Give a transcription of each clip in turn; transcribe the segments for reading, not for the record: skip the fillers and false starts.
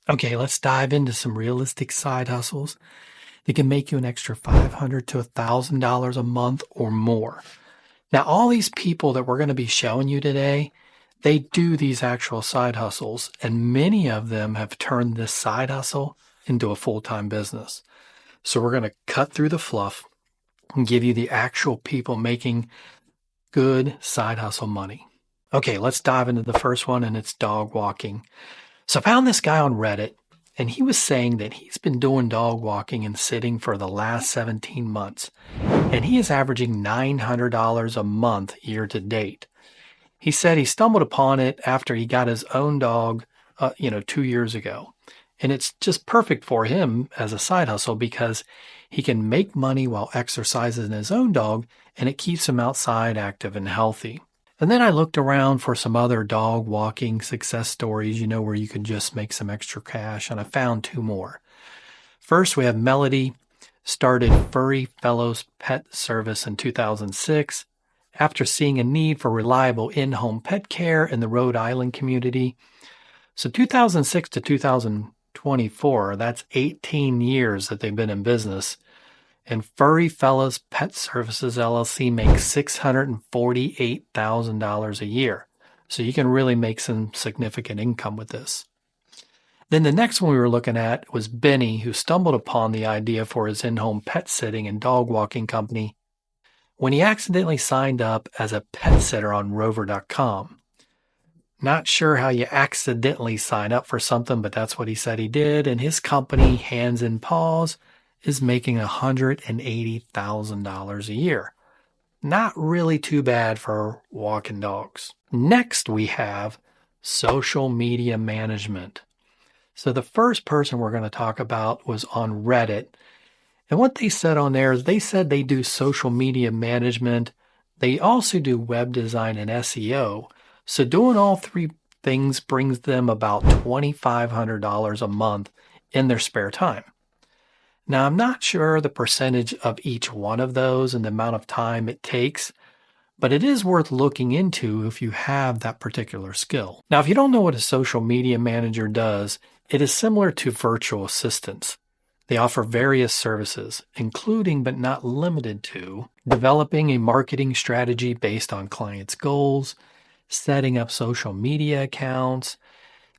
Okay, let's dive into some realistic side hustles that can make you an extra $500 to $1,000 a month or more. Now, all these people that we're going to be showing you today, they do these actual side hustles, and many of them have turned this side hustle into a full-time business. So we're going to cut through the fluff and give you the actual people making good side hustle money. Okay, let's dive into the first one, and it's dog walking. So I found this guy on Reddit, and he was saying that he's been doing dog walking and sitting for the last 17 months, and he is averaging $900 a month year to date. He said he stumbled upon it after he got his own dog, 2 years ago. And it's just perfect for him as a side hustle because he can make money while exercising his own dog, and it keeps him outside active and healthy. And then I looked around for some other dog walking success stories, where you can just make some extra cash, and I found two more. First, we have Melody, started Furry Fellows Pet Service in 2006 after seeing a need for reliable in-home pet care in the Rhode Island community. So 2006 to 2024, that's 18 years that they've been in business. And Furry Fellows Pet Services LLC makes $648,000 a year. So you can really make some significant income with this. Then the next one we were looking at was Benny, who stumbled upon the idea for his in-home pet sitting and dog walking company when he accidentally signed up as a pet sitter on Rover.com. Not sure how you accidentally sign up for something, but that's what he said he did. And his company, Hands and Paws, is making $180,000 a year. Not really too bad for walking dogs. Next, we have social media management. So the first person we're going to talk about was on Reddit. And what they said on there is they said they do social media management. They also do web design and SEO. So doing all three things brings them about $2,500 a month in their spare time. Now, I'm not sure the percentage of each one of those and the amount of time it takes, but it is worth looking into if you have that particular skill. Now, if you don't know what a social media manager does, it is similar to virtual assistants. They offer various services, including but not limited to developing a marketing strategy based on clients' goals, setting up social media accounts.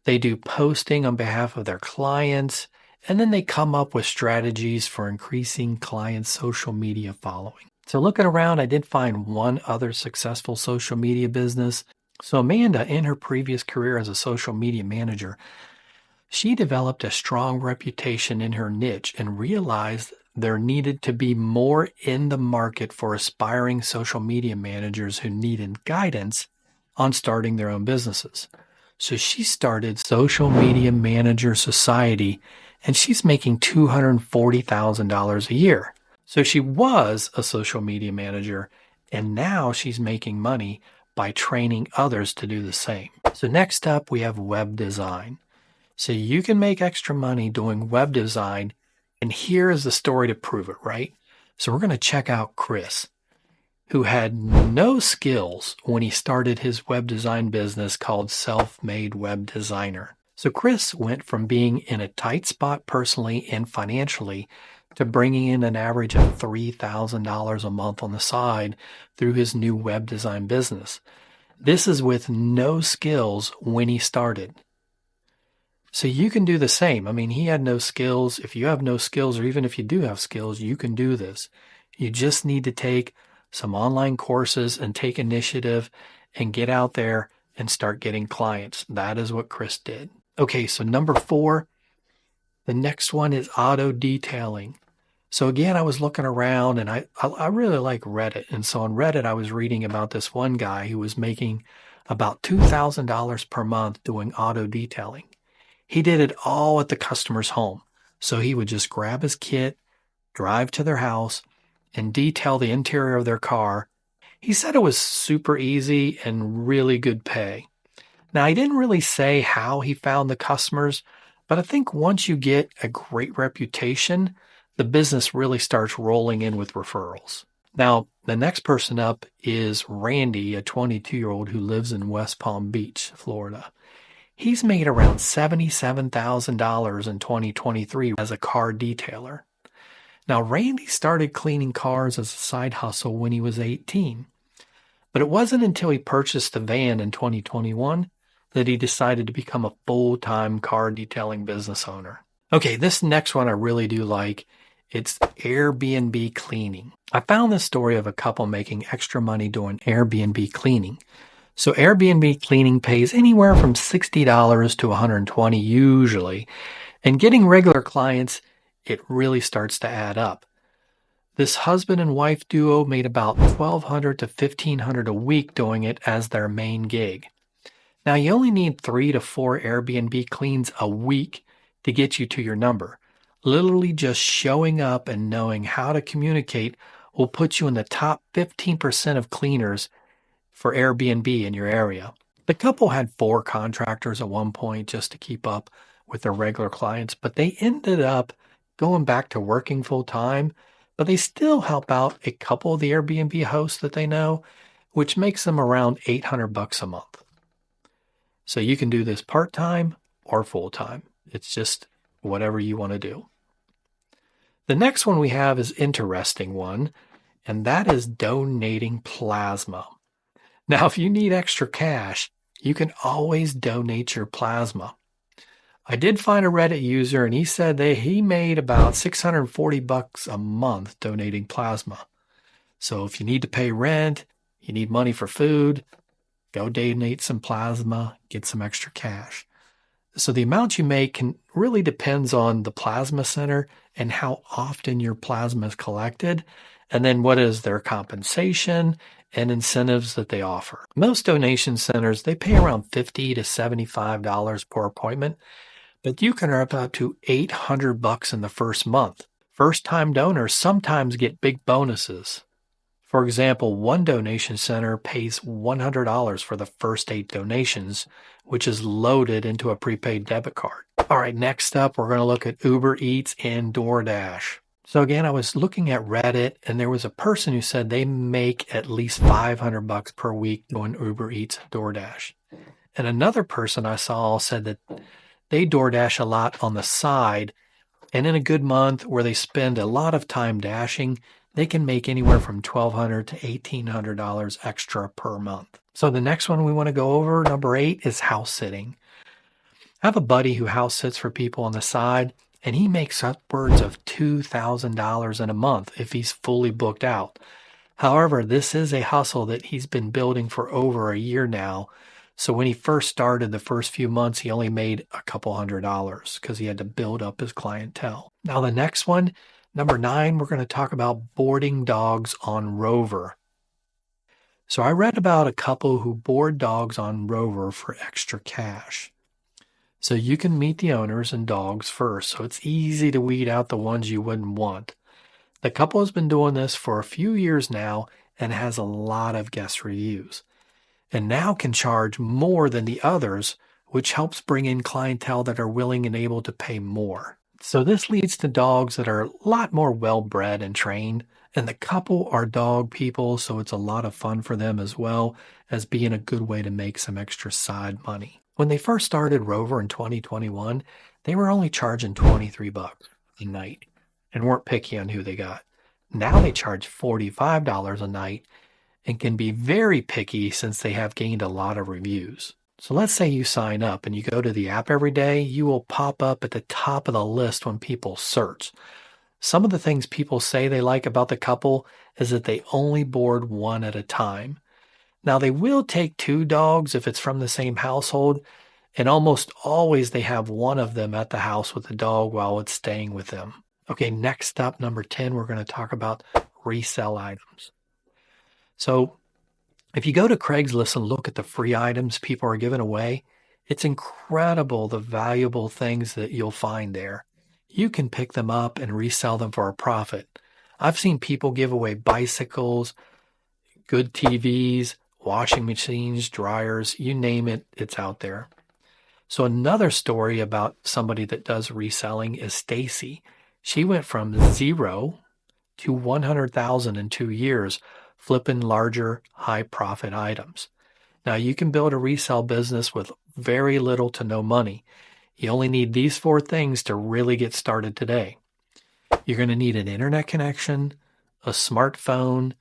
They do posting on behalf of their clients, and then they come up with strategies for increasing clients' social media following. So looking around, I did find one other successful social media business. So Amanda, in her previous career as a social media manager, she developed a strong reputation in her niche and realized there needed to be more in the market for aspiring social media managers who needed guidance on starting their own businesses. So she started Social Media Manager Society, and she's making $240,000 a year. So she was a social media manager, and now she's making money by training others to do the same. So next up, we have web design. So you can make extra money doing web design, and here is the story to prove it, right? So we're going to check out Chris, who had no skills when he started his web design business called Self-Made Web Designer. So Chris went from being in a tight spot personally and financially to bringing in an average of $3,000 a month on the side through his new web design business. This is with no skills when he started. So you can do the same. I mean, he had no skills. If you have no skills, or even if you do have skills, you can do this. You just need to take some online courses and take initiative and get out there and start getting clients. That is what Chris did. Okay, so number 4, the next one is auto detailing. So again, I was looking around, and I really like Reddit. And so on Reddit, I was reading about this one guy who was making about $2,000 per month doing auto detailing. He did it all at the customer's home. So he would just grab his kit, drive to their house, and detail the interior of their car. He said it was super easy and really good pay. Now, he didn't really say how he found the customers, but I think once you get a great reputation, the business really starts rolling in with referrals. Now, the next person up is Randy, a 22-year-old who lives in West Palm Beach, Florida. He's made around $77,000 in 2023 as a car detailer. Now, Randy started cleaning cars as a side hustle when he was 18, but it wasn't until he purchased the van in 2021 that he decided to become a full-time car detailing business owner. Okay, this next one I really do like. It's Airbnb cleaning. I found this story of a couple making extra money doing Airbnb cleaning. So Airbnb cleaning pays anywhere from $60 to $120 usually, and getting regular clients, it really starts to add up. This husband and wife duo made about $1,200 to $1,500 a week doing it as their main gig. Now, you only need 3 to 4 Airbnb cleans a week to get you to your number. Literally just showing up and knowing how to communicate will put you in the top 15% of cleaners for Airbnb in your area. The couple had 4 contractors at one point just to keep up with their regular clients, but they ended up going back to working full time, but they still help out a couple of the Airbnb hosts that they know, which makes them around $800 a month. So you can do this part-time or full-time. It's just whatever you want to do. The next one we have is interesting one, and that is donating plasma. Now, if you need extra cash, you can always donate your plasma. I did find a Reddit user, and he said that he made about $640 a month donating plasma. So if you need to pay rent, you need money for food, go donate some plasma, get some extra cash. So the amount you make really depends on the plasma center and how often your plasma is collected, and then what is their compensation and incentives that they offer. Most donation centers, they pay around $50 to $75 per appointment, but you can earn up to $800 in the first month. First-time donors sometimes get big bonuses. For example, one donation center pays $100 for the first 8 donations, which is loaded into a prepaid debit card. All right, next up, we're going to look at Uber Eats and DoorDash. So again, I was looking at Reddit, and there was a person who said they make at least $500 per week doing Uber Eats and DoorDash. And another person I saw said that they DoorDash a lot on the side, and in a good month where they spend a lot of time dashing, they can make anywhere from $1,200 to $1,800 extra per month. So the next one we want to go over, number 8, is house sitting. I have a buddy who house sits for people on the side, and he makes upwards of $2,000 in a month if he's fully booked out. However, this is a hustle that he's been building for over a year now. So when he first started, the first few months, he only made a couple $100 because he had to build up his clientele. Now the next one, number 9, we're going to talk about boarding dogs on Rover. So I read about a couple who board dogs on Rover for extra cash. So you can meet the owners and dogs first, so it's easy to weed out the ones you wouldn't want. The couple has been doing this for a few years now and has a lot of guest reviews, and now can charge more than the others, which helps bring in clientele that are willing and able to pay more. So this leads to dogs that are a lot more well-bred and trained, and the couple are dog people, so it's a lot of fun for them as well as being a good way to make some extra side money. When they first started Rover in 2021, they were only charging $23 a night and weren't picky on who they got. Now they charge $45 a night and can be very picky since they have gained a lot of reviews. So let's say you sign up and you go to the app every day, you will pop up at the top of the list when people search. Some of the things people say they like about the couple is that they only board one at a time. Now they will take 2 dogs if it's from the same household, and almost always they have one of them at the house with the dog while it's staying with them. Okay, next up, number 10, we're going to talk about resell items. So if you go to Craigslist and look at the free items people are giving away, it's incredible the valuable things that you'll find there. You can pick them up and resell them for a profit. I've seen people give away bicycles, good TVs, washing machines, dryers, you name it, it's out there. So another story about somebody that does reselling is Stacy. She went from 0 to 100,000 in 2 years, flipping larger, high profit items. Now you can build a resale business with very little to no money. You only need these 4 things to really get started today. You're going to need an internet connection, a smartphone,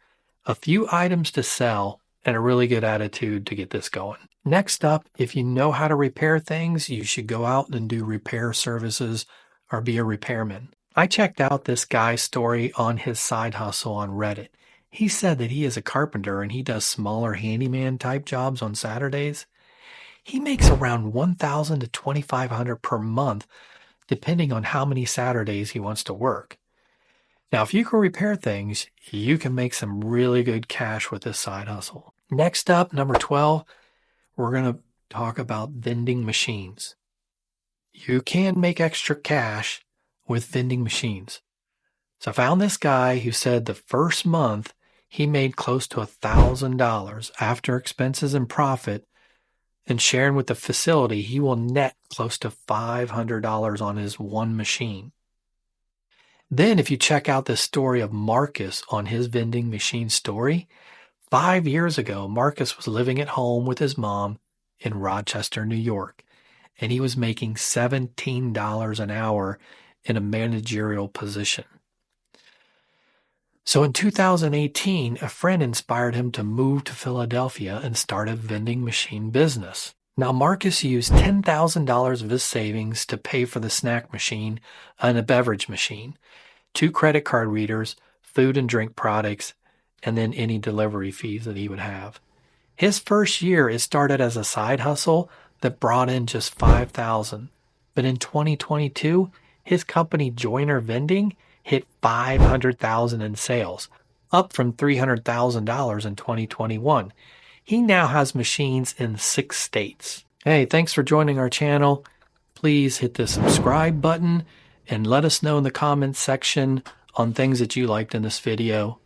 a few items to sell, and a really good attitude to get this going. Next up, if you know how to repair things, you should go out and do repair services or be a repairman. I checked out this guy's story on his side hustle on Reddit. He said that he is a carpenter and he does smaller handyman type jobs on Saturdays. He makes around $1,000 to $2,500 per month, depending on how many Saturdays he wants to work. Now, if you can repair things, you can make some really good cash with this side hustle. Next up, number 12, we're going to talk about vending machines. You can make extra cash with vending machines. So I found this guy who said the first month he made close to $1,000 after expenses and profit, and sharing with the facility, he will net close to $500 on his one machine. Then if you check out the story of Marcus on his vending machine story, 5 years ago, Marcus was living at home with his mom in Rochester, New York, and he was making $17 an hour in a managerial position. So in 2018, a friend inspired him to move to Philadelphia and start a vending machine business. Now, Marcus used $10,000 of his savings to pay for the snack machine and a beverage machine, 2 credit card readers, food and drink products, and then any delivery fees that he would have. His first year, it started as a side hustle that brought in just $5,000. But in 2022, his company Joiner Vending hit $500,000 in sales, up from $300,000 in 2021. He now has machines in 6 states. Hey, thanks for joining our channel. Please hit the subscribe button and let us know in the comments section on things that you liked in this video.